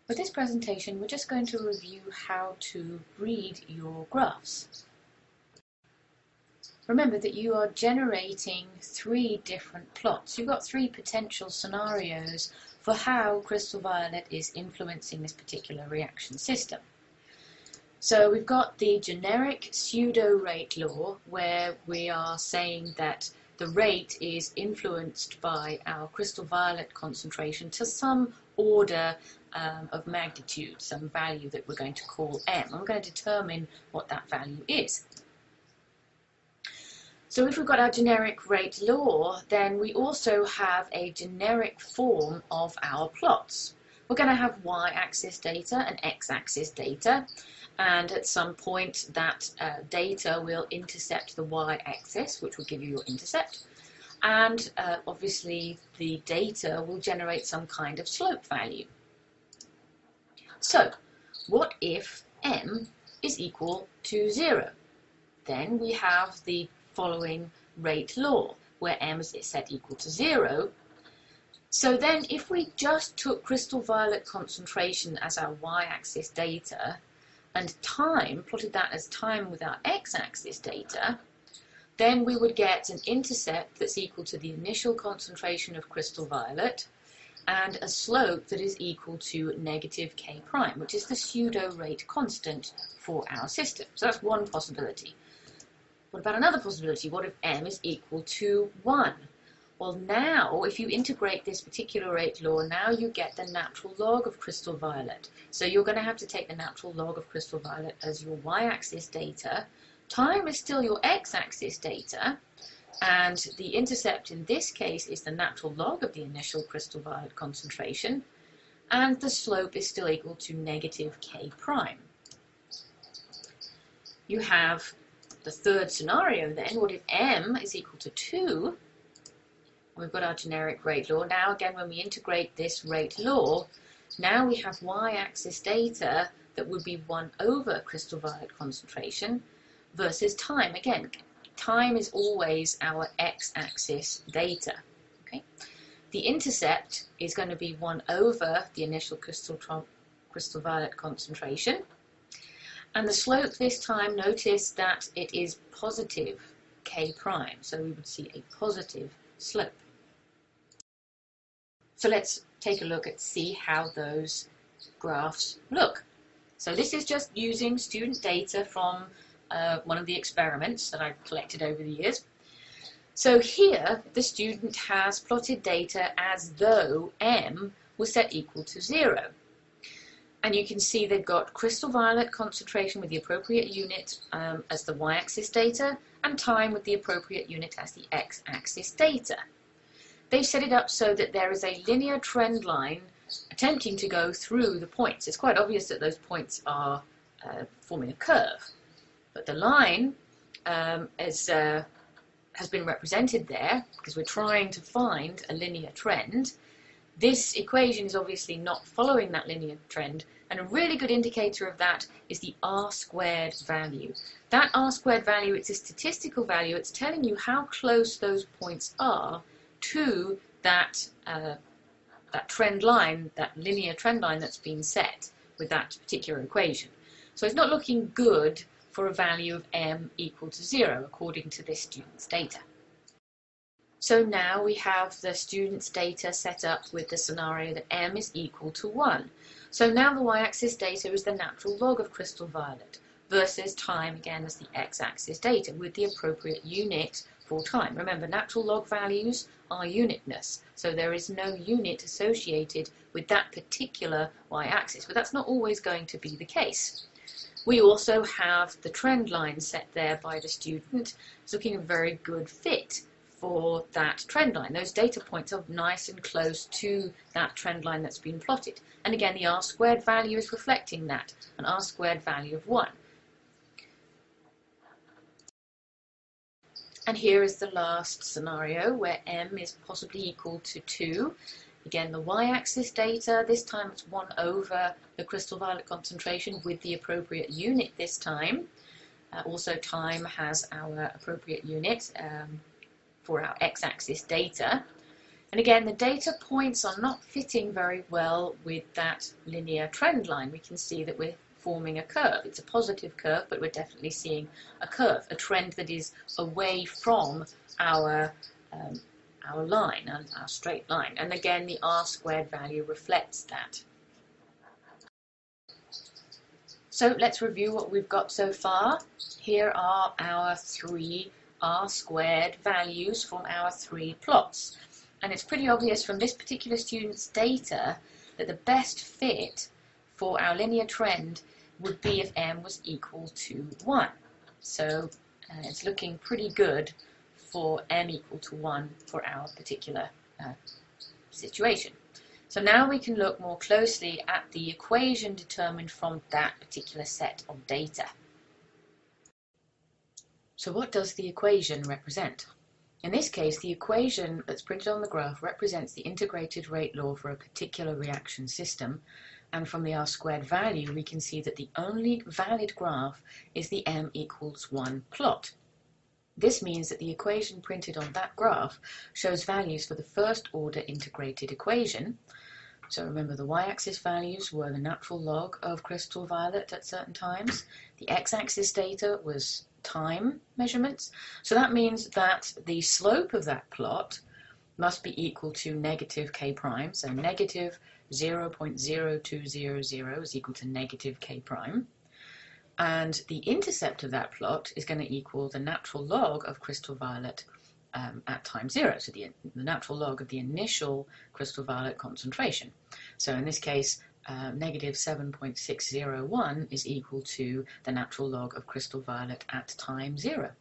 For this presentation, we're just going to review how to read your graphs. Remember that you are generating 3 different plots. You've got 3 potential scenarios for how crystal violet is influencing this particular reaction system. So we've got the generic pseudo-rate law, where we are saying that the rate is influenced by our crystal violet concentration to some order of magnitude, some value that we're going to call m, and we're going to determine what that value is. So if we've got our generic rate law, then we also have a generic form of our plots. We're going to have y-axis data and x-axis data, and at some point that data will intercept the y-axis, which will give you your intercept, and obviously the data will generate some kind of slope value. So what if m is equal to 0? Then we have the following rate law, where m is set equal to 0. So then if we just took crystal violet concentration as our y-axis data and time, plotted that as time with our x-axis data, then we would get an intercept that's equal to the initial concentration of crystal violet and a slope that is equal to negative k prime, which is the pseudo-rate constant for our system. So that's one possibility. What about another possibility? What if m is equal to 1? Well, now, if you integrate this particular rate law, now you get the natural log of crystal violet. So you're going to have to take the natural log of crystal violet as your y-axis data. Time is still your x-axis data, and the intercept in this case is the natural log of the initial crystal violet concentration, and the slope is still equal to negative k prime. You have the third scenario then. What if m is equal to 2? We've got our generic rate law. Now again, when we integrate this rate law, now we have y-axis data that would be 1 over crystal violet concentration versus time. Again, time is always our x-axis data. Okay? The intercept is going to be 1 over the initial crystal violet concentration. And the slope this time, notice that it is positive k prime. So we would see a positive slope. So let's take a look and see how those graphs look. So this is just using student data from one of the experiments that I've collected over the years. So here the student has plotted data as though m was set equal to 0. And you can see they've got crystal violet concentration with the appropriate unit as the y-axis data, and time with the appropriate unit as the x-axis data. They've set it up so that there is a linear trend line attempting to go through the points. It's quite obvious that those points are forming a curve, but the line has been represented there because we're trying to find a linear trend. This equation is obviously not following that linear trend, and a really good indicator of that is the r-squared value. That r-squared value, it's a statistical value. It's telling you how close those points are to that trend line, that linear trend line that's been set with that particular equation. So it's not looking good for a value of m equal to 0 according to this student's data. So now we have the student's data set up with the scenario that m is equal to 1. So now the y-axis data is the natural log of crystal violet versus time again as the x-axis data with the appropriate unit for time. Remember, natural log values are uniteness, so there is no unit associated with that particular y-axis, but that's not always going to be the case. We also have the trend line set there by the student. It's looking a very good fit for that trend line. Those data points are nice and close to that trend line that's been plotted. And again, the r-squared value is reflecting that, an r-squared value of 1. And here is the last scenario where m is possibly equal to 2. Again, the y-axis data, this time it's 1 over the crystal violet concentration with the appropriate unit this time. Also, time has our appropriate unit for our x-axis data. And again, the data points are not fitting very well with that linear trend line. We can see that we're forming a curve. It's a positive curve, but we're definitely seeing a curve, a trend that is away from our line, our straight line. And again, the R² value reflects that. So let's review what we've got so far. Here are our 3 R² values from our 3 plots. And it's pretty obvious from this particular student's data that the best fit for our linear trend would be if m was equal to 1. So it's looking pretty good for m equal to 1 for our particular situation. So now we can look more closely at the equation determined from that particular set of data. So what does the equation represent? In this case, the equation that's printed on the graph represents the integrated rate law for a particular reaction system, and from the R² value we can see that the only valid graph is the m equals 1 plot. This means that the equation printed on that graph shows values for the first order integrated equation. So remember, the y-axis values were the natural log of crystal violet at certain times. The x-axis data was time measurements. So that means that the slope of that plot must be equal to negative k prime. So negative 0.0200 is equal to negative k prime. And the intercept of that plot is going to equal the natural log of crystal violet at time 0, so the natural log of the initial crystal violet concentration. So in this case, negative 7.601 is equal to the natural log of crystal violet at time 0.